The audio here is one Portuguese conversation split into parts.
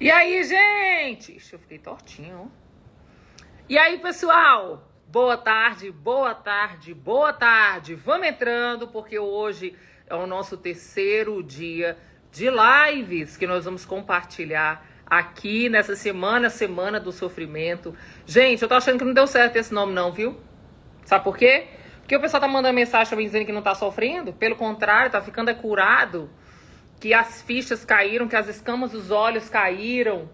E aí, gente? Ixi, eu fiquei tortinho. E aí, pessoal? Boa tarde, boa tarde, boa tarde. Vamos entrando, porque hoje é o nosso terceiro dia de lives que nós vamos compartilhar aqui nessa semana, Semana do Sofrimento. Gente, eu tô achando que não deu certo esse nome não, viu? Sabe por quê? Porque o pessoal tá mandando mensagem pra mim dizendo que não tá sofrendo. Pelo contrário, tá ficando curado. Que as fichas caíram, que as escamas dos olhos caíram.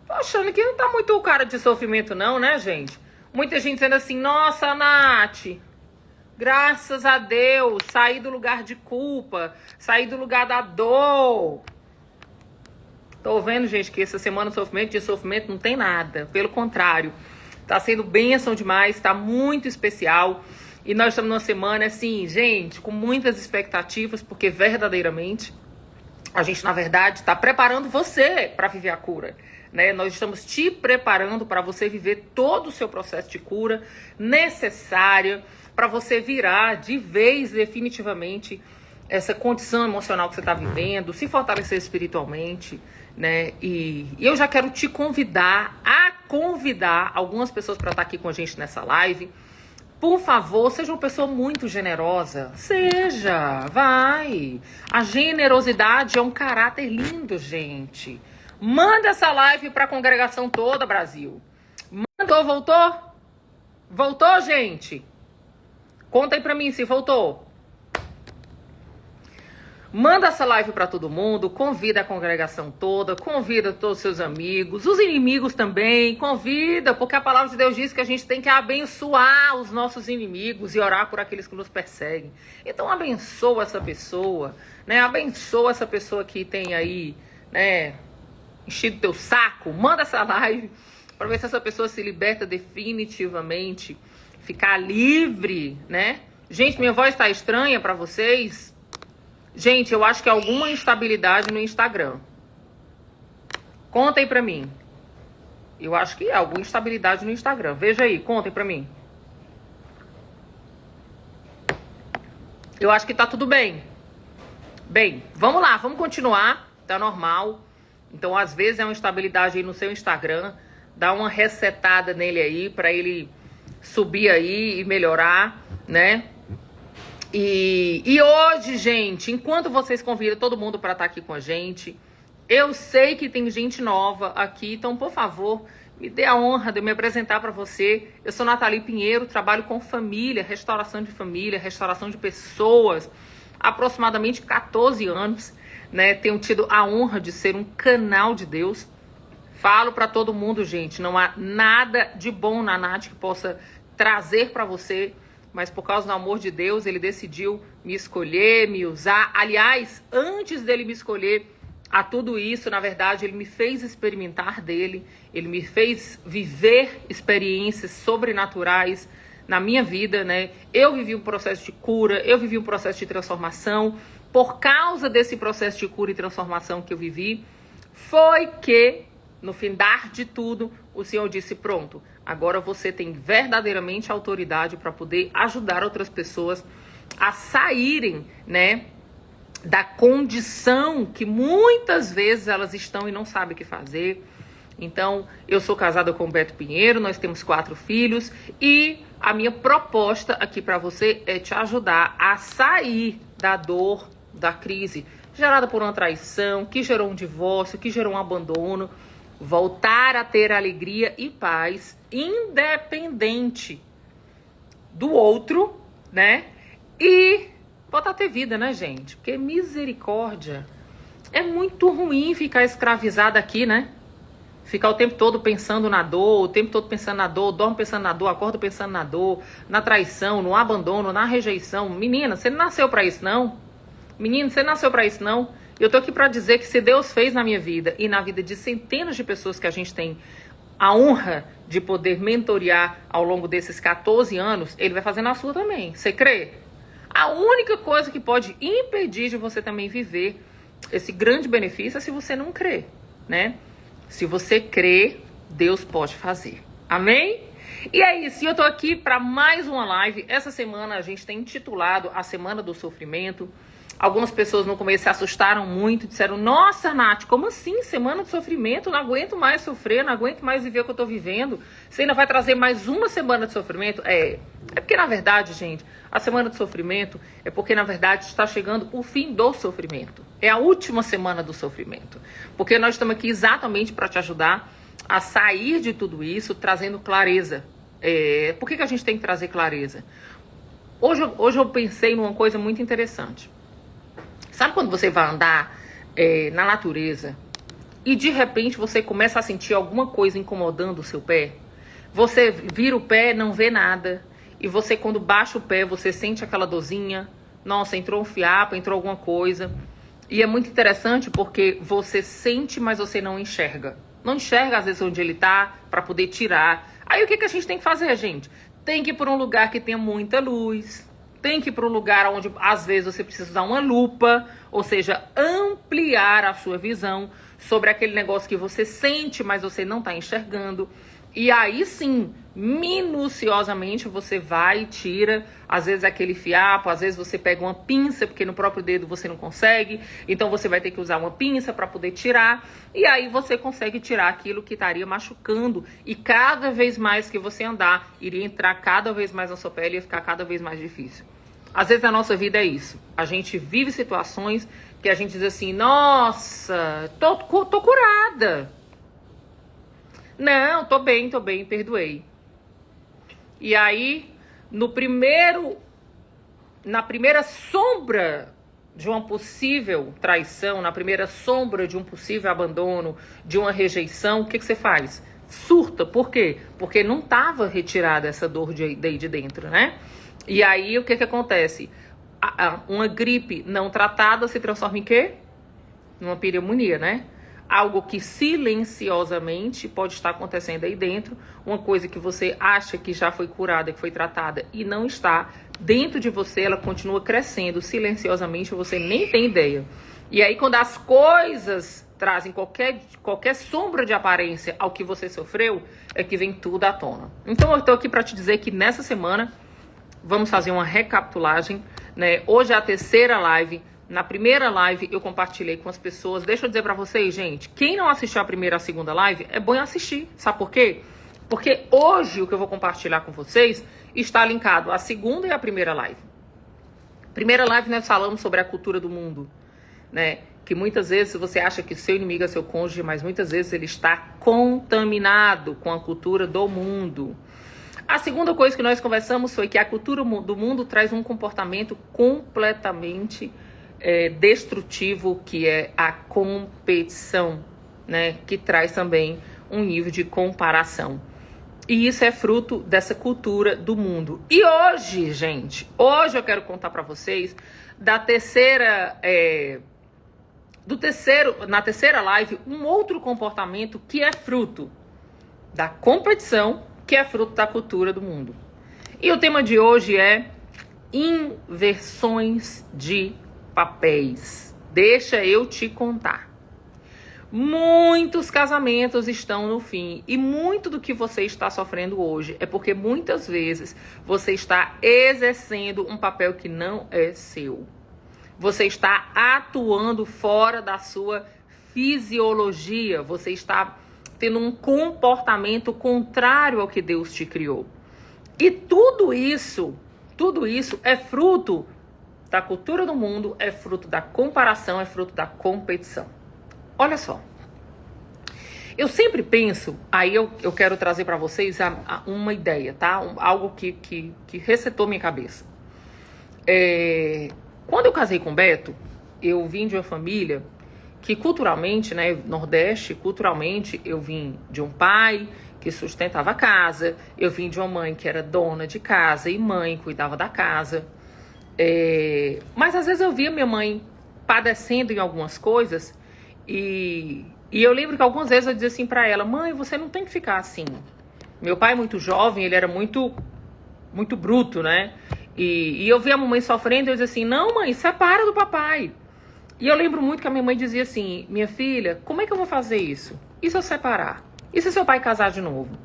Tô achando que não tá muito cara de sofrimento não, né, gente? Muita gente dizendo assim, nossa, Nath, graças a Deus, saí do lugar de culpa, saí do lugar da dor. Tô vendo, gente, que essa semana de sofrimento não tem nada. Pelo contrário, tá sendo bênção demais, tá muito especial. E nós estamos numa semana, assim, gente, com muitas expectativas, porque verdadeiramente a gente, na verdade, está preparando você para viver a cura, né? Nós estamos te preparando para você viver todo o seu processo de cura necessária para você virar de vez, definitivamente, essa condição emocional que você está vivendo, se fortalecer espiritualmente, né? E eu já quero te convidar algumas pessoas para estar aqui com a gente nessa live. Por favor, seja uma pessoa muito generosa. Seja, vai. A generosidade é um caráter lindo, gente. Manda essa live para a congregação toda, Brasil. Mandou, voltou? Voltou, gente? Conta aí para mim se voltou. Manda essa live para todo mundo, convida a congregação toda, convida todos os seus amigos, os inimigos também, convida, porque a palavra de Deus diz que a gente tem que abençoar os nossos inimigos e orar por aqueles que nos perseguem. Então abençoa essa pessoa, né? Abençoa essa pessoa que tem aí, né, enchido teu saco. Manda essa live para ver se essa pessoa se liberta definitivamente, ficar livre, né? Gente, minha voz tá estranha para vocês? Gente, eu acho que é alguma instabilidade no Instagram. Conta aí pra mim. Eu acho que é alguma instabilidade no Instagram. Veja aí, conta aí pra mim. Eu acho que tá tudo bem. Bem, vamos lá, vamos continuar. Tá normal. Então, às vezes é uma instabilidade aí no seu Instagram. Dá uma resetada nele aí pra ele subir aí e melhorar, né? E hoje, gente, enquanto vocês convidam todo mundo para estar aqui com a gente, eu sei que tem gente nova aqui, então, por favor, me dê a honra de eu me apresentar para você. Eu sou Nathalie Pinheiro, trabalho com família, restauração de pessoas, aproximadamente 14 anos, né? Tenho tido a honra de ser um canal de Deus. Falo para todo mundo, gente, não há nada de bom na Nath que possa trazer para você, mas por causa do amor de Deus, ele decidiu me escolher, me usar. Aliás, antes dele me escolher a tudo isso, na verdade, ele me fez experimentar dele, ele me fez viver experiências sobrenaturais na minha vida, né? Eu vivi um processo de cura, eu vivi um processo de transformação. Por causa desse processo de cura e transformação que eu vivi, foi que, no findar de tudo, o Senhor disse, pronto, agora você tem verdadeiramente autoridade para poder ajudar outras pessoas a saírem, né, da condição que muitas vezes elas estão e não sabem o que fazer. Então, eu sou casada com o Beto Pinheiro, nós temos 4 filhos e a minha proposta aqui para você é te ajudar a sair da dor, da crise gerada por uma traição, que gerou um divórcio, que gerou um abandono, voltar a ter alegria e paz, independente do outro, né? E voltar a ter vida, né, gente? Porque misericórdia, é muito ruim ficar escravizada aqui, né? Ficar o tempo todo pensando na dor, o tempo todo pensando na dor, dorme pensando na dor, acorda pensando na dor, na traição, no abandono, na rejeição. Menina, você não nasceu pra isso, não. Menino, você não nasceu pra isso, não. Eu tô aqui para dizer que se Deus fez na minha vida e na vida de centenas de pessoas que a gente tem a honra de poder mentorear ao longo desses 14 anos, ele vai fazer na sua também. Você crê? A única coisa que pode impedir de você também viver esse grande benefício é se você não crer, né? Se você crê, Deus pode fazer. Amém? E é isso, eu tô aqui para mais uma live. Essa semana a gente tem intitulado a Semana do Sofrimento. Algumas pessoas no começo se assustaram muito, disseram, nossa, Nath, como assim? Semana de sofrimento, não aguento mais sofrer, não aguento mais viver o que eu tô vivendo. Você ainda vai trazer mais uma semana de sofrimento? É porque, na verdade, gente, a semana de sofrimento é porque, na verdade, está chegando o fim do sofrimento. É a última semana do sofrimento. Porque nós estamos aqui exatamente para te ajudar a sair de tudo isso, trazendo clareza. Por que a gente tem que trazer clareza? Hoje eu pensei numa coisa muito interessante. Sabe quando você vai andar na natureza e de repente você começa a sentir alguma coisa incomodando o seu pé? Você vira o pé, não vê nada. E você, quando baixa o pé, você sente aquela dorzinha. Nossa, entrou um fiapo, entrou alguma coisa. E é muito interessante porque você sente, mas você não enxerga. Não enxerga, às vezes, onde ele tá, para poder tirar. Aí o que a gente tem que fazer, gente? Tem que ir para um lugar que tenha muita luz. Tem que ir para um lugar onde, às vezes, você precisa usar uma lupa, ou seja, ampliar a sua visão sobre aquele negócio que você sente, mas você não está enxergando. E aí sim, minuciosamente, você vai e tira, às vezes, aquele fiapo, às vezes você pega uma pinça, porque no próprio dedo você não consegue, então você vai ter que usar uma pinça para poder tirar, e aí você consegue tirar aquilo que estaria machucando, e cada vez mais que você andar, iria entrar cada vez mais na sua pele e ia ficar cada vez mais difícil. Às vezes na nossa vida é isso. A gente vive situações que a gente diz assim, nossa, tô curada. Não, tô bem, perdoei. E aí, na primeira sombra de uma possível traição, na primeira sombra de um possível abandono, de uma rejeição, o que você faz? Surta. Por quê? Porque não estava retirada essa dor de dentro, né? E aí, o que acontece? Uma gripe não tratada se transforma em quê? Numa pneumonia, né? Algo que silenciosamente pode estar acontecendo aí dentro, uma coisa que você acha que já foi curada, que foi tratada e não está, dentro de você ela continua crescendo silenciosamente, você nem tem ideia. E aí quando as coisas trazem qualquer sombra de aparência ao que você sofreu, é que vem tudo à tona. Então eu estou aqui para te dizer que nessa semana vamos fazer uma recapitulagem, né? Hoje é a terceira live. Na primeira live eu compartilhei com as pessoas. Deixa eu dizer pra vocês, gente, quem não assistiu a primeira e a segunda live, é bom assistir. Sabe por quê? Porque hoje o que eu vou compartilhar com vocês está linkado à segunda e à primeira live. Primeira live nós falamos sobre a cultura do mundo, né? Que muitas vezes você acha que seu inimigo é seu cônjuge, mas muitas vezes ele está contaminado com a cultura do mundo. A segunda coisa que nós conversamos foi que a cultura do mundo traz um comportamento completamente destrutivo, que é a competição, né? Que traz também um nível de comparação. E isso é fruto dessa cultura do mundo. E hoje, gente, hoje eu quero contar para vocês da na terceira live, um outro comportamento que é fruto da competição, que é fruto da cultura do mundo. E o tema de hoje é inversões de papéis. Deixa eu te contar. Muitos casamentos estão no fim e muito do que você está sofrendo hoje é porque muitas vezes você está exercendo um papel que não é seu. Você está atuando fora da sua fisiologia. Você está tendo um comportamento contrário ao que Deus te criou. E tudo isso é fruto da cultura do mundo, é fruto da comparação, é fruto da competição. Olha só. Eu sempre penso, aí eu quero trazer para vocês uma ideia, tá? Algo que resetou minha cabeça. Quando eu casei com o Beto, eu vim de uma família que culturalmente, né, Nordeste, culturalmente, eu vim de um pai que sustentava a casa, eu vim de uma mãe que era dona de casa e mãe cuidava da casa. Mas às vezes eu via minha mãe padecendo em algumas coisas e eu lembro que algumas vezes eu dizia assim pra ela, mãe, você não tem que ficar assim. Meu pai, muito jovem, ele era muito bruto, né? E eu via a mamãe sofrendo e eu dizia assim, não, mãe, separa do papai. E eu lembro muito que a minha mãe dizia assim, minha filha, como é que eu vou fazer isso? E se eu separar? E se seu pai casar de novo?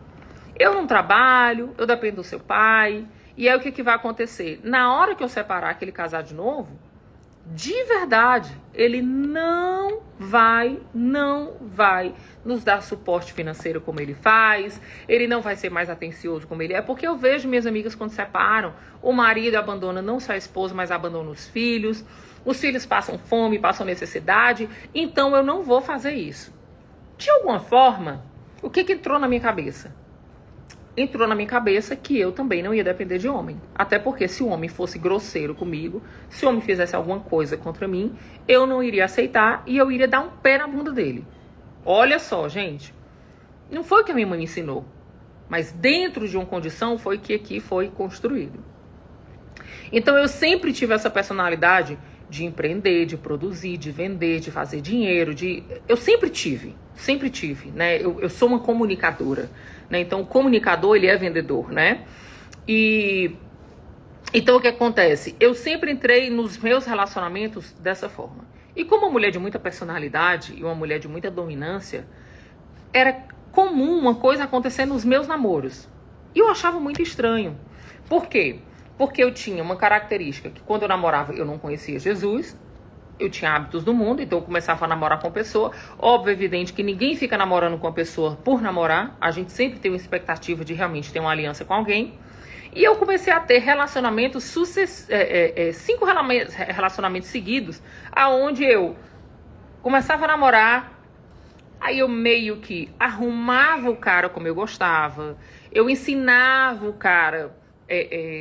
Eu não trabalho, eu dependo do seu pai. E aí o que vai acontecer? Na hora que eu separar, que ele casar de novo, de verdade, ele não vai nos dar suporte financeiro como ele faz, ele não vai ser mais atencioso como ele é, porque eu vejo minhas amigas quando separam, o marido abandona não só a esposa, mas abandona os filhos passam fome, passam necessidade, então eu não vou fazer isso. De alguma forma, o que entrou na minha cabeça? Entrou na minha cabeça que eu também não ia depender de homem. Até porque se o homem fosse grosseiro comigo, se o homem fizesse alguma coisa contra mim, eu não iria aceitar e eu iria dar um pé na bunda dele. Olha só, gente. Não foi o que a minha mãe me ensinou. Mas dentro de uma condição foi que aqui foi construído. Então eu sempre tive essa personalidade de empreender, de produzir, de vender, de fazer dinheiro. Eu sempre tive, né? Eu sou uma comunicadora. Né? Então, o comunicador, ele é vendedor, né? Então, o que acontece? Eu sempre entrei nos meus relacionamentos dessa forma. E como uma mulher de muita personalidade e uma mulher de muita dominância, era comum uma coisa acontecer nos meus namoros. E eu achava muito estranho. Por quê? Porque eu tinha uma característica que quando eu namorava eu não conhecia Jesus. Eu tinha hábitos do mundo, então eu começava a namorar com a pessoa. Óbvio, evidente que ninguém fica namorando com a pessoa por namorar. A gente sempre tem uma expectativa de realmente ter uma aliança com alguém. E eu comecei a ter relacionamentos, 5 relacionamentos seguidos, aonde eu começava a namorar, aí eu meio que arrumava o cara como eu gostava, eu ensinava o cara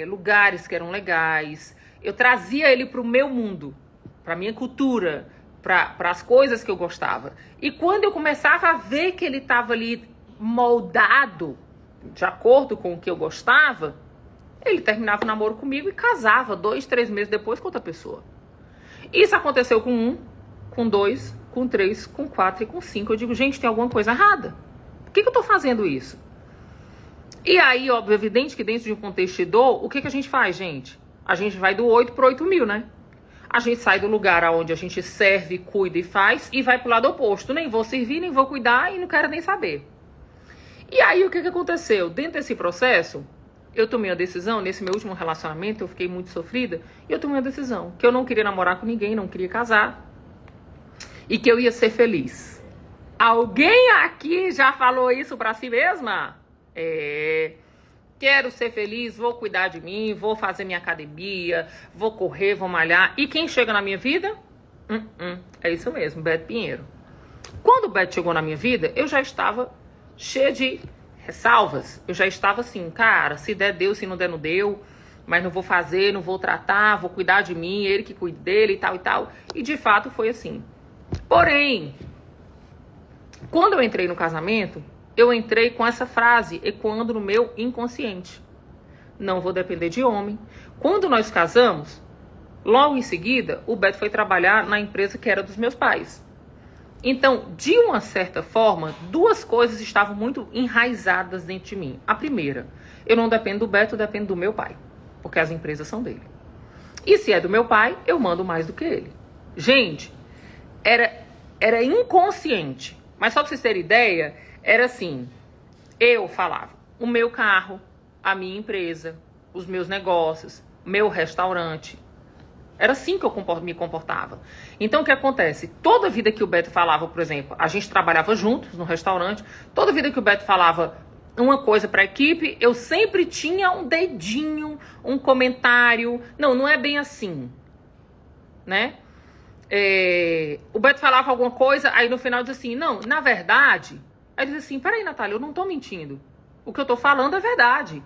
lugares que eram legais, eu trazia ele para o meu mundo, para minha cultura, para as coisas que eu gostava. E quando eu começava a ver que ele estava ali moldado de acordo com o que eu gostava, ele terminava o namoro comigo e casava 2, 3 meses depois com outra pessoa. Isso aconteceu com 1, com 2, com 3, com 4 e com 5. Eu digo, gente, tem alguma coisa errada. Por que eu tô fazendo isso? E aí, óbvio, evidente que dentro de um contexto de dor, o que a gente faz, gente? A gente vai do 8 pro 8 mil, né? A gente sai do lugar onde a gente serve, cuida e faz e vai pro lado oposto. Nem vou servir, nem vou cuidar e não quero nem saber. E aí, o que aconteceu? Dentro desse processo, eu tomei a decisão, nesse meu último relacionamento, eu fiquei muito sofrida, e eu tomei a decisão que eu não queria namorar com ninguém, não queria casar, e que eu ia ser feliz. Alguém aqui já falou isso pra si mesma? Quero ser feliz, vou cuidar de mim, vou fazer minha academia, vou correr, vou malhar. E quem chega na minha vida? É isso mesmo, Beto Pinheiro. Quando o Beto chegou na minha vida, eu já estava cheia de ressalvas. Eu já estava assim, cara, se der, deu, se não der, não deu. Mas não vou fazer, não vou tratar, vou cuidar de mim, ele que cuide dele e tal e tal. E de fato foi assim. Porém, quando eu entrei no casamento, eu entrei com essa frase ecoando no meu inconsciente. Não vou depender de homem. Quando nós casamos, logo em seguida, o Beto foi trabalhar na empresa que era dos meus pais. Então, de uma certa forma, 2 coisas estavam muito enraizadas dentro de mim. A primeira, eu não dependo do Beto, eu dependo do meu pai, porque as empresas são dele. E se é do meu pai, eu mando mais do que ele. Gente, era inconsciente, mas só pra vocês terem ideia, era assim, eu falava, o meu carro, a minha empresa, os meus negócios, meu restaurante. Era assim que eu me comportava. Então, o que acontece? Toda vida que o Beto falava, por exemplo, a gente trabalhava juntos no restaurante, toda vida que o Beto falava uma coisa para a equipe, eu sempre tinha um dedinho, um comentário. Não é bem assim, né? O Beto falava alguma coisa, aí no final dizia assim, não, na verdade... Aí ele dizia assim, peraí, Natália, eu não tô mentindo. O que eu tô falando é verdade.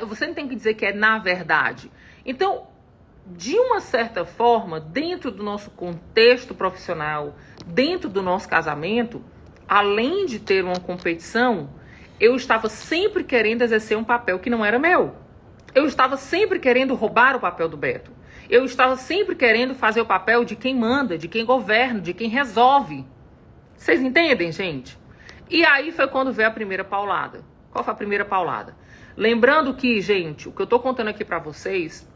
Você não tem que dizer que é na verdade. Então... de uma certa forma, dentro do nosso contexto profissional, dentro do nosso casamento, além de ter uma competição, eu estava sempre querendo exercer um papel que não era meu. Eu estava sempre querendo roubar o papel do Beto. Eu estava sempre querendo fazer o papel de quem manda, de quem governa, de quem resolve. Vocês entendem, gente? E aí foi quando veio a primeira paulada. Qual foi a primeira paulada? Lembrando que, gente, o que eu tô contando aqui pra vocês...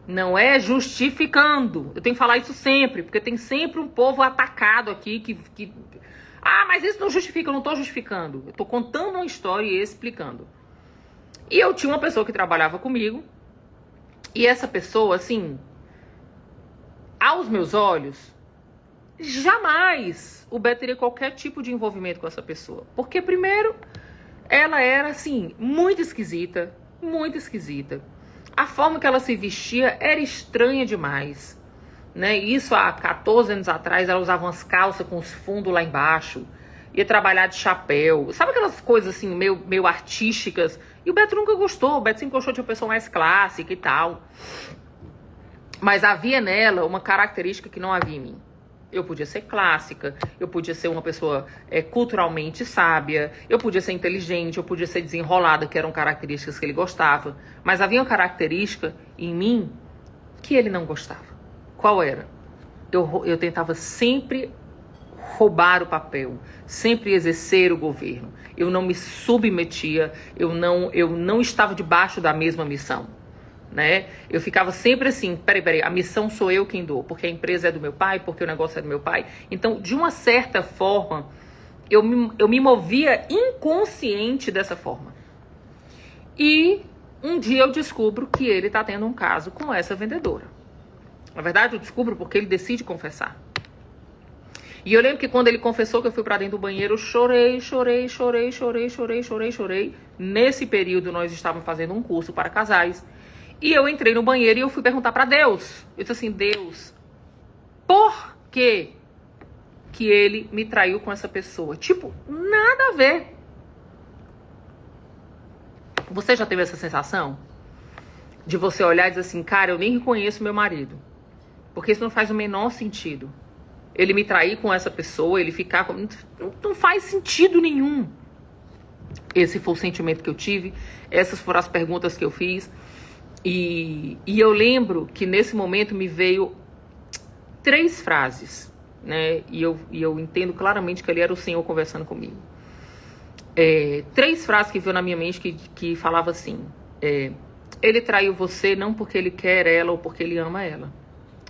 não é justificando. Eu tenho que falar isso sempre, porque tem sempre um povo atacado aqui que... Ah, mas isso não justifica, eu não tô justificando. Eu tô contando uma história e explicando. E eu tinha uma pessoa que trabalhava comigo, e essa pessoa, assim... aos meus olhos, jamais o Beto teria qualquer tipo de envolvimento com essa pessoa. Porque, primeiro, ela era, assim, muito esquisita. Muito esquisita. A forma que ela se vestia era estranha demais. Né? Isso há 14 anos atrás, ela usava umas calças com os fundos lá embaixo. Ia trabalhar de chapéu. Sabe aquelas coisas, assim, meio artísticas? E o Beto nunca gostou. O Beto sempre gostou de uma pessoa mais clássica e tal. Mas havia nela uma característica que não havia em mim. Eu podia ser clássica, eu podia ser uma pessoa culturalmente sábia, eu podia ser inteligente, eu podia ser desenrolada, que eram características que ele gostava. Mas havia uma característica em mim que ele não gostava. Qual era? Eu tentava sempre roubar o papel, sempre exercer o governo. Eu não me submetia, eu não estava debaixo da mesma missão. Né? Eu ficava sempre assim, peraí, a missão sou eu quem dou, porque a empresa é do meu pai, porque o negócio é do meu pai. Então, de uma certa forma, eu me movia inconsciente dessa forma. E um dia eu descubro que ele está tendo um caso com essa vendedora. Na verdade, eu descubro porque ele decide confessar. E eu lembro que quando ele confessou que eu fui pra dentro do banheiro, eu chorei. Nesse período, nós estávamos fazendo um curso para casais. E eu entrei no banheiro e eu fui perguntar pra Deus. Eu disse assim, Deus, por que ele me traiu com essa pessoa? Tipo, nada a ver. Você já teve essa sensação? De você olhar e dizer assim, cara, eu nem reconheço meu marido. Porque isso não faz o menor sentido. Ele me trair com essa pessoa, ele ficar com... Não faz sentido nenhum. Esse foi o sentimento que eu tive. Essas foram as perguntas que eu fiz. E eu lembro que nesse momento me veio 3 frases, né? E eu entendo claramente que ali era o Senhor conversando comigo. 3 frases que veio na minha mente que falava assim: ele traiu você não porque ele quer ela ou porque ele ama ela.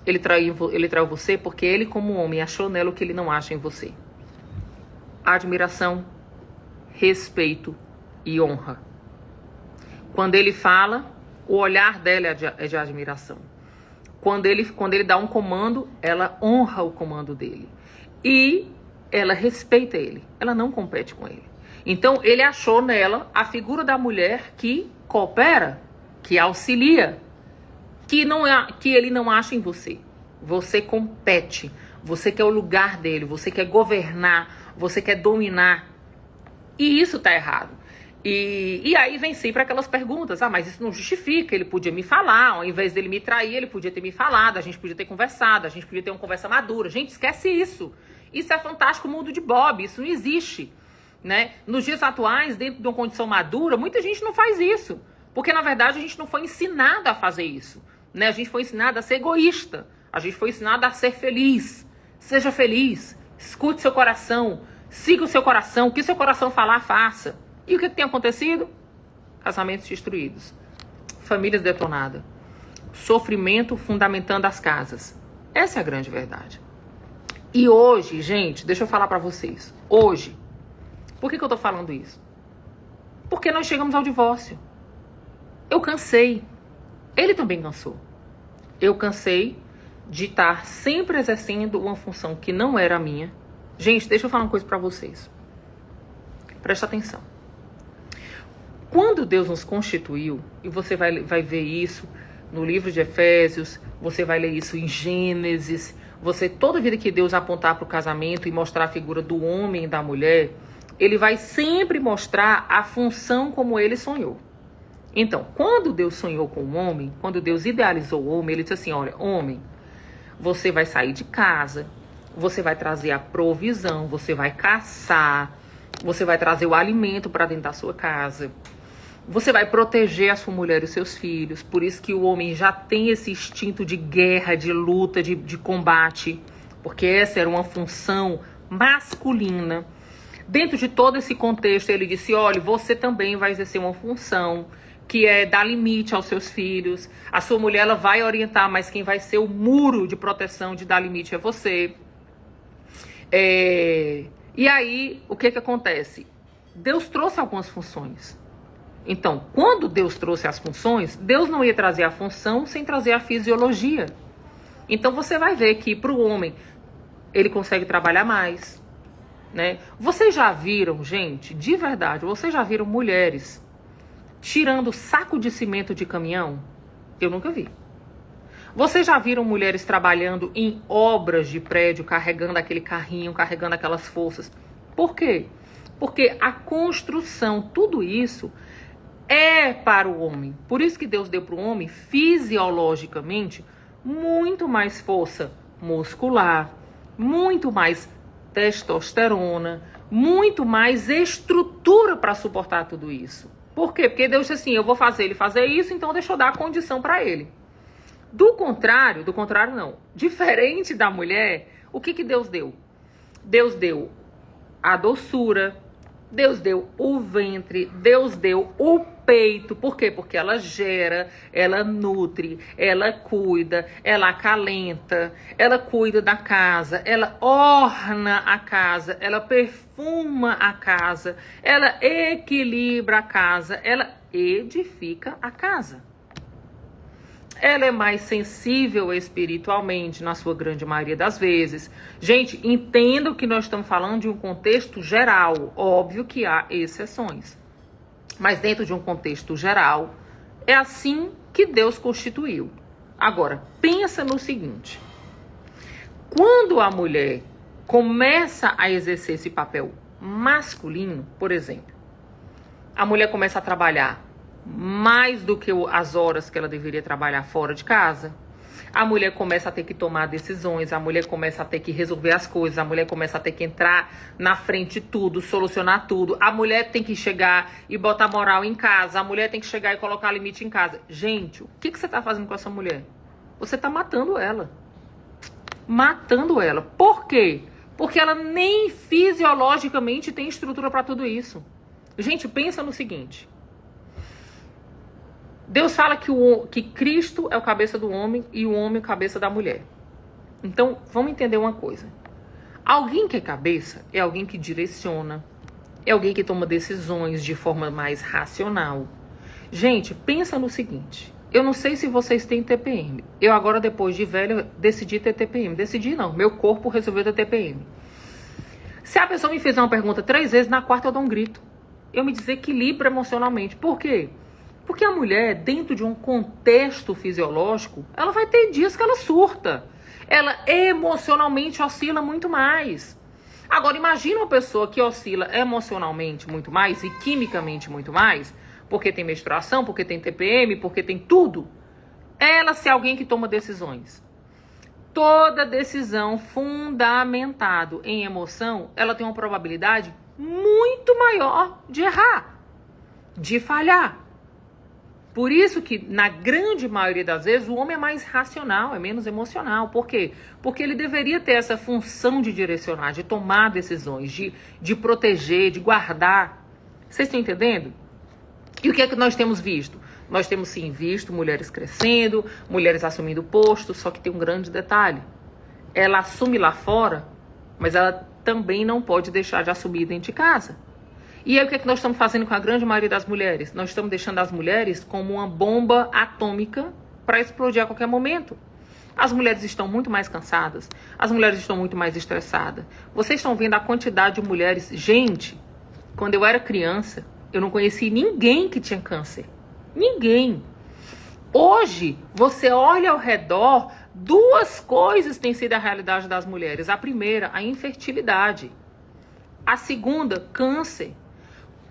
Ele traiu você porque ele, como homem, achou nela o que ele não acha em você. Admiração, respeito e honra. Quando ele fala, o olhar dela é de admiração. Quando ele dá um comando, ela honra o comando dele. E ela respeita ele. Ela não compete com ele. Então, ele achou nela a figura da mulher que coopera, que auxilia, que ele não acha em você. Você compete. Você quer o lugar dele. Você quer governar. Você quer dominar. E isso tá errado. E aí vem sempre aquelas perguntas, mas isso não justifica, ele podia me falar, ao invés dele me trair, ele podia ter me falado, a gente podia ter conversado, a gente podia ter uma conversa madura. Gente, esquece isso. Isso é fantástico, o mundo de Bob, isso não existe. Né? Nos dias atuais, dentro de uma condição madura, muita gente não faz isso. Porque, na verdade, a gente não foi ensinado a fazer isso. Né? A gente foi ensinado a ser egoísta. A gente foi ensinado a ser feliz. Seja feliz, escute seu coração, siga o seu coração, o que seu coração falar, faça. E o que tem acontecido? Casamentos destruídos, famílias detonadas, sofrimento fundamentando as casas. Essa é a grande verdade. E hoje, gente, deixa eu falar pra vocês. Hoje, por que eu tô falando isso? Porque nós chegamos ao divórcio. Eu cansei. Ele também cansou. Eu cansei de estar sempre exercendo uma função que não era a minha. Gente, deixa eu falar uma coisa pra vocês. Presta atenção. Quando Deus nos constituiu, e você vai ver isso no livro de Efésios, você vai ler isso em Gênesis, toda vida que Deus apontar para o casamento e mostrar a figura do homem e da mulher, ele vai sempre mostrar a função como ele sonhou. Então, quando Deus sonhou com o homem, quando Deus idealizou o homem, ele disse assim, olha, homem, você vai sair de casa, você vai trazer a provisão, você vai caçar, você vai trazer o alimento para dentro da sua casa. Você vai proteger a sua mulher e os seus filhos. Por isso que o homem já tem esse instinto de guerra, de luta, de combate. Porque essa era uma função masculina. Dentro de todo esse contexto, ele disse, olha, você também vai exercer uma função que é dar limite aos seus filhos. A sua mulher, ela vai orientar, mas quem vai ser o muro de proteção, de dar limite é você. E aí, o que acontece? Deus trouxe algumas funções. Então, quando Deus trouxe as funções, Deus não ia trazer a função sem trazer a fisiologia. Então você vai ver que para o homem ele consegue trabalhar mais, né? Vocês já viram, gente, de verdade, vocês já viram mulheres tirando saco de cimento de caminhão? Eu nunca vi. Vocês já viram mulheres trabalhando em obras de prédio, carregando aquele carrinho, carregando aquelas forças? Por quê? Porque a construção, tudo isso é para o homem. Por isso que Deus deu para o homem, fisiologicamente, muito mais força muscular, muito mais testosterona, muito mais estrutura para suportar tudo isso. Por quê? Porque Deus disse assim, eu vou fazer ele fazer isso, então deixa eu dar a condição para ele. Do contrário não. Diferente da mulher, o que Deus deu? Deus deu a doçura, Deus deu o ventre, Deus deu o peito. Por quê? Porque ela gera, ela nutre, ela cuida, ela acalenta, ela cuida da casa, ela orna a casa, ela perfuma a casa, ela equilibra a casa, ela edifica a casa. Ela é mais sensível espiritualmente, na sua grande maioria das vezes. Gente, entendo que nós estamos falando de um contexto geral. Óbvio que há exceções. Mas dentro de um contexto geral, é assim que Deus constituiu. Agora, pensa no seguinte. Quando a mulher começa a exercer esse papel masculino, por exemplo, a mulher começa a trabalhar mais do que as horas que ela deveria trabalhar fora de casa. A mulher começa a ter que tomar decisões, a mulher começa a ter que resolver as coisas, a mulher começa a ter que entrar na frente de tudo, solucionar tudo. A mulher tem que chegar e botar moral em casa, a mulher tem que chegar e colocar limite em casa. Gente, o que você está fazendo com essa mulher? Você está matando ela. Matando ela. Por quê? Porque ela nem fisiologicamente tem estrutura para tudo isso. Gente, pensa no seguinte. Deus fala que Cristo é o cabeça do homem e o homem é o cabeça da mulher. Então, vamos entender uma coisa. Alguém que é cabeça é alguém que direciona, é alguém que toma decisões de forma mais racional. Gente, pensa no seguinte. Eu não sei se vocês têm TPM. Eu agora, depois de velho, decidi ter TPM. Decidi não, meu corpo resolveu ter TPM. Se a pessoa me fizer uma pergunta 3 vezes, na quarta eu dou um grito. Eu me desequilibro emocionalmente. Por quê? Porque a mulher, dentro de um contexto fisiológico, ela vai ter dias que ela surta. Ela emocionalmente oscila muito mais. Agora, imagina uma pessoa que oscila emocionalmente muito mais e quimicamente muito mais, porque tem menstruação, porque tem TPM, porque tem tudo. Ela ser alguém que toma decisões. Toda decisão fundamentado em emoção, ela tem uma probabilidade muito maior de errar, de falhar. Por isso que, na grande maioria das vezes, o homem é mais racional, é menos emocional. Por quê? Porque ele deveria ter essa função de direcionar, de tomar decisões, de proteger, de guardar. Vocês estão entendendo? E o que é que nós temos visto? Nós temos, sim, visto mulheres crescendo, mulheres assumindo posto, só que tem um grande detalhe. Ela assume lá fora, mas ela também não pode deixar de assumir dentro de casa. E aí o que é que nós estamos fazendo com a grande maioria das mulheres? Nós estamos deixando as mulheres como uma bomba atômica para explodir a qualquer momento. As mulheres estão muito mais cansadas, as mulheres estão muito mais estressadas. Vocês estão vendo a quantidade de mulheres... Gente, quando eu era criança, eu não conheci ninguém que tinha câncer. Ninguém. Hoje, você olha ao redor, 2 coisas têm sido a realidade das mulheres. A primeira, a infertilidade. A segunda, câncer.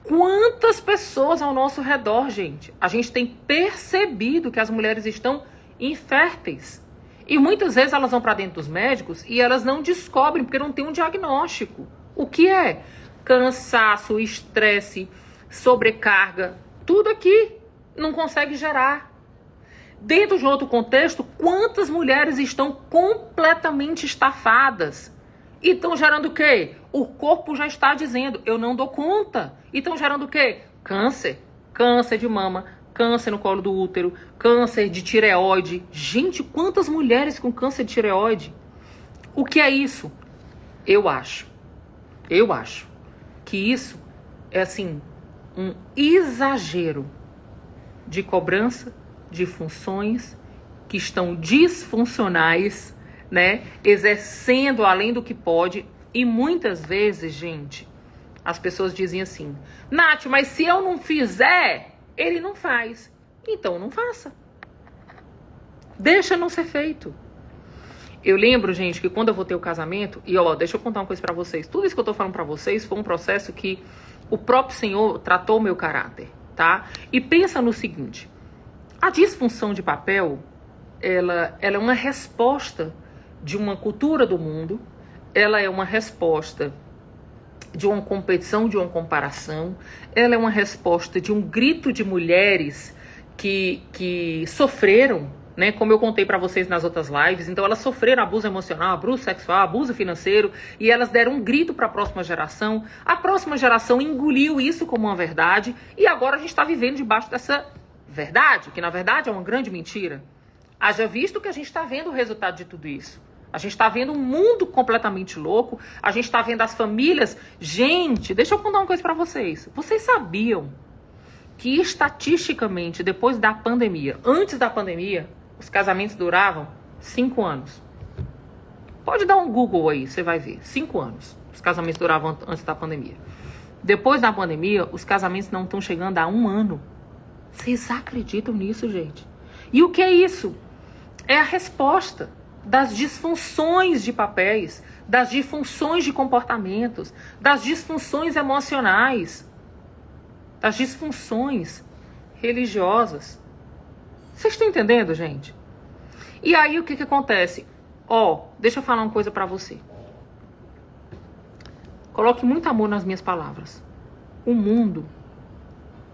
Quantas pessoas ao nosso redor, gente? A gente tem percebido que as mulheres estão inférteis. E muitas vezes elas vão para dentro dos médicos e elas não descobrem, porque não tem um diagnóstico. O que é? Cansaço, estresse, sobrecarga, tudo aqui não consegue gerar. Dentro de outro contexto, quantas mulheres estão completamente estafadas? E estão gerando o quê? O corpo já está dizendo, eu não dou conta. E estão gerando o quê? Câncer. Câncer de mama, câncer no colo do útero, câncer de tireoide. Gente, quantas mulheres com câncer de tireoide? O que é isso? Eu acho que isso é, assim, um exagero de cobrança de funções que estão disfuncionais, né? Exercendo além do que pode. E muitas vezes, gente, as pessoas dizem assim: Nath, mas se eu não fizer, ele não faz. Então não faça. Deixa não ser feito. Eu lembro, gente, que quando eu vou ter o casamento, e ó, deixa eu contar uma coisa pra vocês. Tudo isso que eu tô falando pra vocês foi um processo que o próprio Senhor tratou o meu caráter, tá? E pensa no seguinte: a disfunção de papel, ela é uma resposta de uma cultura do mundo, ela é uma resposta de uma competição, de uma comparação, ela é uma resposta de um grito de mulheres que sofreram, né, como eu contei para vocês nas outras lives. Então elas sofreram abuso emocional, abuso sexual, abuso financeiro, e elas deram um grito para a próxima geração. A próxima geração engoliu isso como uma verdade, e agora a gente está vivendo debaixo dessa verdade, que na verdade é uma grande mentira. Haja visto que a gente está vendo o resultado de tudo isso. A gente está vendo um mundo completamente louco, a gente está vendo as famílias. Gente, deixa eu contar uma coisa para vocês. Vocês sabiam que estatisticamente, depois da pandemia, antes da pandemia, os casamentos duravam 5 anos. Pode dar um Google aí, você vai ver. 5 anos. Os casamentos duravam antes da pandemia. Depois da pandemia, os casamentos não estão chegando a 1 ano. Vocês acreditam nisso, gente? E o que é isso? É a resposta das disfunções de papéis, das disfunções de comportamentos, das disfunções emocionais, das disfunções religiosas. Vocês estão entendendo, gente? E aí o que acontece? Deixa eu falar uma coisa pra você. Coloque muito amor nas minhas palavras. O mundo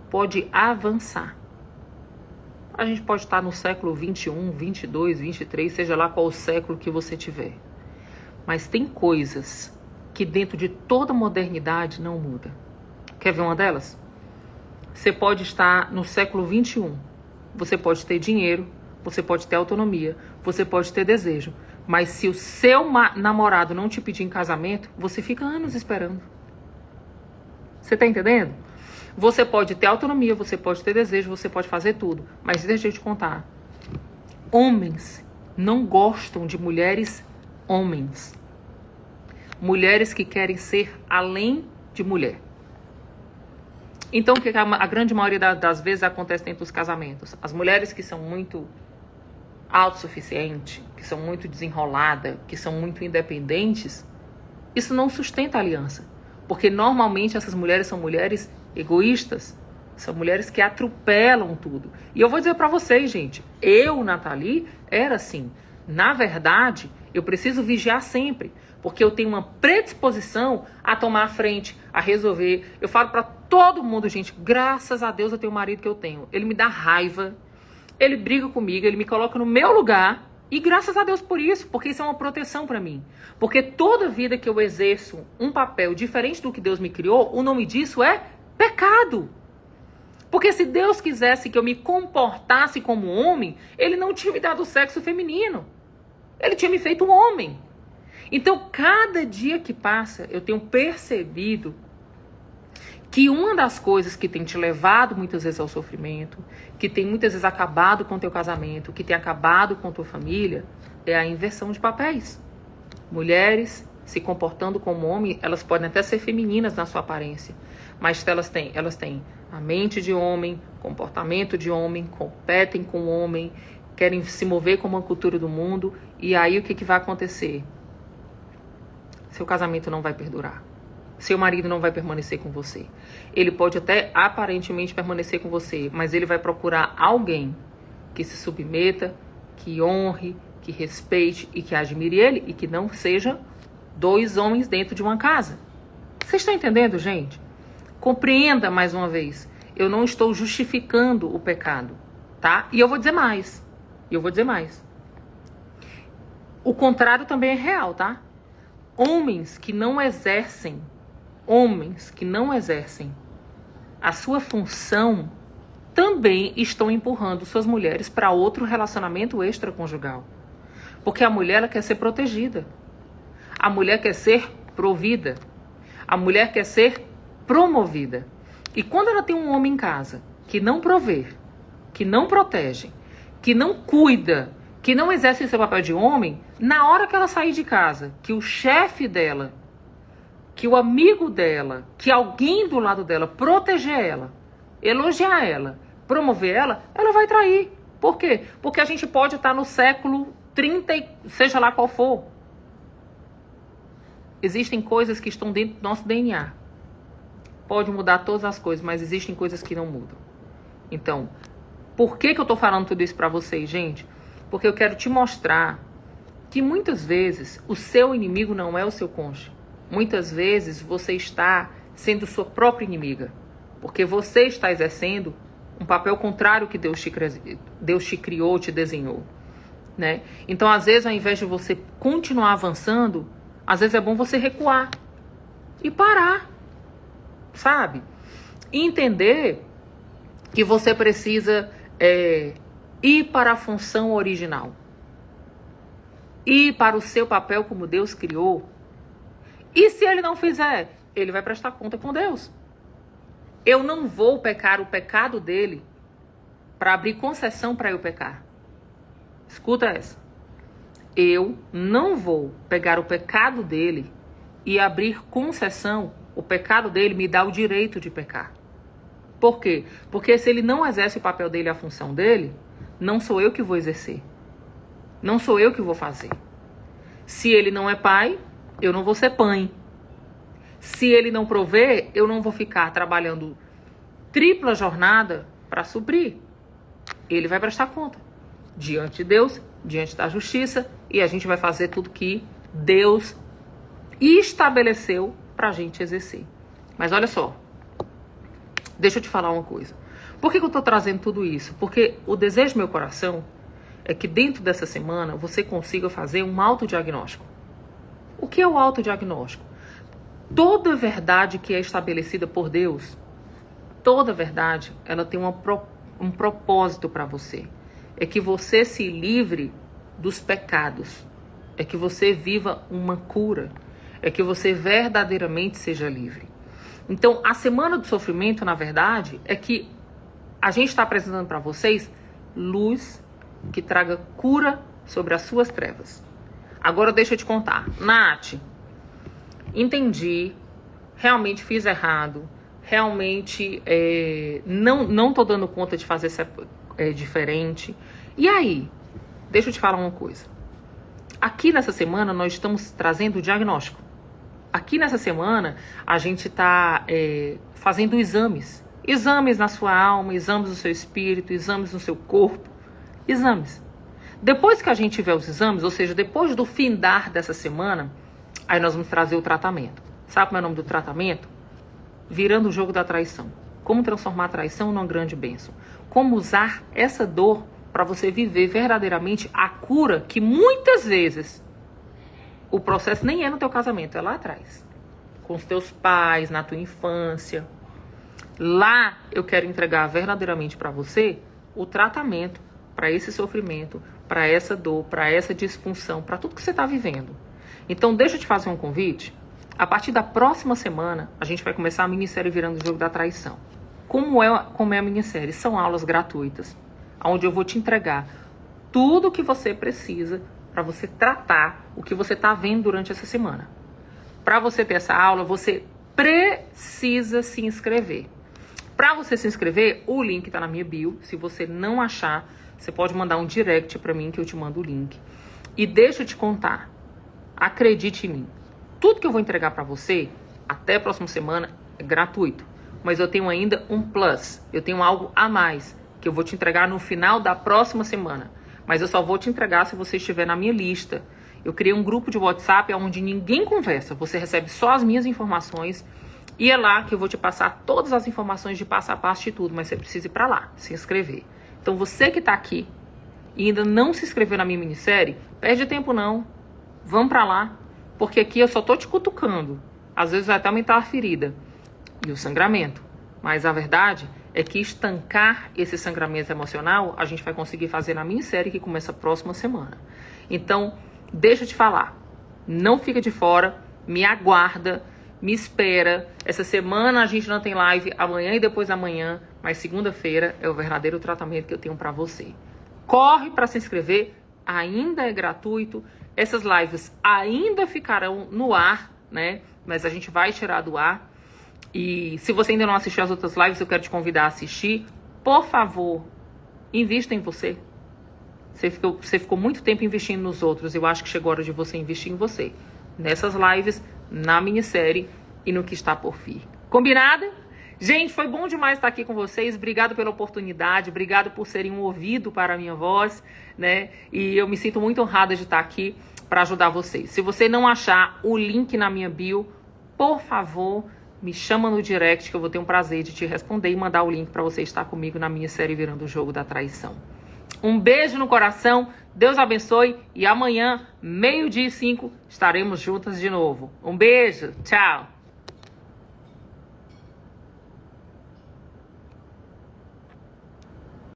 pode avançar. A gente pode estar no século 21, 22, 23, seja lá qual o século que você tiver. Mas tem coisas que dentro de toda modernidade não muda. Quer ver uma delas? Você pode estar no século 21. Você pode ter dinheiro, você pode ter autonomia, você pode ter desejo. Mas se o seu namorado não te pedir em casamento, você fica anos esperando. Você tá entendendo? Você pode ter autonomia, você pode ter desejo, você pode fazer tudo. Mas deixa eu te contar. Homens não gostam de mulheres homens. Mulheres que querem ser além de mulher. Então, o que a grande maioria das vezes acontece dentro dos casamentos? As mulheres que são muito autossuficientes, que são muito desenroladas, que são muito independentes, isso não sustenta a aliança. Porque normalmente essas mulheres são mulheres egoístas, são mulheres que atropelam tudo. E eu vou dizer pra vocês, gente, eu, Nathalie, era assim. Na verdade, eu preciso vigiar sempre, porque eu tenho uma predisposição a tomar a frente, a resolver. Eu falo pra todo mundo, gente, graças a Deus eu tenho o marido que eu tenho. Ele me dá raiva, ele briga comigo, ele me coloca no meu lugar. E graças a Deus por isso, porque isso é uma proteção pra mim. Porque toda vida que eu exerço um papel diferente do que Deus me criou, o nome disso é pecado. Porque se Deus quisesse que eu me comportasse como homem, Ele não tinha me dado o sexo feminino. Ele tinha me feito um homem. Então, cada dia que passa, eu tenho percebido que uma das coisas que tem te levado muitas vezes ao sofrimento, que tem muitas vezes acabado com o teu casamento, que tem acabado com a tua família, é a inversão de papéis. Mulheres se comportando como homem, elas podem até ser femininas na sua aparência, mas elas têm a mente de homem, comportamento de homem, competem com o homem, querem se mover como a cultura do mundo, e aí o que vai acontecer? Seu casamento não vai perdurar. Seu marido não vai permanecer com você. Ele pode até aparentemente permanecer com você, mas ele vai procurar alguém que se submeta, que honre, que respeite e que admire ele, e que não seja 2 homens dentro de uma casa. Vocês estão entendendo, gente? Compreenda mais uma vez. Eu não estou justificando o pecado, tá? E eu vou dizer mais. O contrário também é real, tá? Homens que não exercem a sua função também estão empurrando suas mulheres para outro relacionamento extraconjugal. Porque a mulher ela quer ser protegida. A mulher quer ser provida. A mulher quer ser promovida. E quando ela tem um homem em casa que não provê, que não protege, que não cuida, que não exerce o seu papel de homem, na hora que ela sair de casa, que o chefe dela, que o amigo dela, que alguém do lado dela proteger ela, elogiar ela, promover ela, ela vai trair. Por quê? Porque a gente pode estar no século 30, seja lá qual for. Existem coisas que estão dentro do nosso DNA. Pode mudar todas as coisas, mas existem coisas que não mudam. Então, por que eu tô falando tudo isso pra vocês, gente? Porque eu quero te mostrar que muitas vezes o seu inimigo não é o seu cônjuge. Muitas vezes você está sendo sua própria inimiga. Porque você está exercendo um papel contrário que Deus te criou, te desenhou. Né? Então, às vezes, ao invés de você continuar avançando, às vezes é bom você recuar e parar, sabe? E entender que você precisa ir para a função original. Ir para o seu papel como Deus criou. E se ele não fizer, ele vai prestar conta com Deus. Eu não vou pecar o pecado dele para abrir concessão para eu pecar. Escuta essa. Eu não vou pegar o pecado dele e abrir concessão. O pecado dele me dá o direito de pecar. Por quê? Porque se ele não exerce o papel dele, a função dele, não sou eu que vou exercer. Não sou eu que vou fazer. Se ele não é pai, eu não vou ser mãe. Se ele não prover, eu não vou ficar trabalhando tripla jornada para suprir. Ele vai prestar conta diante de Deus, diante da justiça, e a gente vai fazer tudo que Deus estabeleceu para a gente exercer. Mas olha só, deixa eu te falar uma coisa. Por que eu estou trazendo tudo isso? Porque o desejo do meu coração é que dentro dessa semana você consiga fazer um autodiagnóstico. O que é o autodiagnóstico? Toda verdade que é estabelecida por Deus, toda verdade, ela tem um propósito para você. É que você se livre dos pecados. É que você viva uma cura. É que você verdadeiramente seja livre. Então, a semana do sofrimento, na verdade, é que a gente está apresentando para vocês luz que traga cura sobre as suas trevas. Agora deixa eu te contar. Nath, entendi, realmente fiz errado, realmente não tô dando conta de fazer diferente. E aí, deixa eu te falar uma coisa. Aqui nessa semana nós estamos trazendo o diagnóstico. Aqui nessa semana a gente está fazendo exames. Exames na sua alma, exames no seu espírito, exames no seu corpo. Exames. Depois que a gente tiver os exames, ou seja, depois do findar dessa semana, aí nós vamos trazer o tratamento. Sabe qual é o nome do tratamento? Virando o jogo da traição. Como transformar a traição numa grande bênção. Como usar essa dor para você viver verdadeiramente a cura que muitas vezes o processo nem é no teu casamento, é lá atrás. Com os teus pais, na tua infância. Lá eu quero entregar verdadeiramente para você o tratamento para esse sofrimento, para essa dor, para essa disfunção, para tudo que você está vivendo. Então deixa eu te fazer um convite. A partir da próxima semana, a gente vai começar a minissérie Virando o Jogo da Traição. Como é a minissérie? São aulas gratuitas, onde eu vou te entregar tudo o que você precisa para você tratar o que você está vendo durante essa semana. Para você ter essa aula, você precisa se inscrever. Para você se inscrever, o link está na minha bio. Se você não achar, você pode mandar um direct para mim que eu te mando o link. E deixa eu te contar. Acredite em mim. Tudo que eu vou entregar para você, até a próxima semana, é gratuito. Mas eu tenho ainda um plus. Eu tenho algo a mais que eu vou te entregar no final da próxima semana. Mas eu só vou te entregar se você estiver na minha lista. Eu criei um grupo de WhatsApp onde ninguém conversa. Você recebe só as minhas informações. E é lá que eu vou te passar todas as informações de passo a passo de tudo. Mas você precisa ir para lá, se inscrever. Então você que está aqui e ainda não se inscreveu na minha minissérie, perde tempo não. Vamos para lá. Porque aqui eu só tô te cutucando. Às vezes vai até aumentar a ferida e o sangramento. Mas a verdade é que estancar esse sangramento emocional a gente vai conseguir fazer na minissérie que começa a próxima semana. Então, deixa eu te falar. Não fica de fora. Me aguarda. Me espera. Essa semana a gente não tem live. Amanhã e depois da manhã. Mas segunda-feira é o verdadeiro tratamento que eu tenho para você. Corre para se inscrever ainda é gratuito. Essas lives ainda ficarão no ar, né? Mas a gente vai tirar do ar. E se você ainda não assistiu as outras lives, eu quero te convidar a assistir. Por favor, invista em você. Você ficou muito tempo investindo nos outros. Eu acho que chegou a hora de você investir em você. Nessas lives, na minissérie e no que está por vir. Combinado? Gente, foi bom demais estar aqui com vocês. Obrigado pela oportunidade. Obrigado por serem um ouvido para a minha voz, né? E eu me sinto muito honrada de estar aqui para ajudar vocês. Se você não achar o link na minha bio, por favor, me chama no direct que eu vou ter um prazer de te responder e mandar o link para você estar comigo na minha série Virando o Jogo da Traição. Um beijo no coração, Deus abençoe e amanhã, 12:05, estaremos juntas de novo. Um beijo, tchau!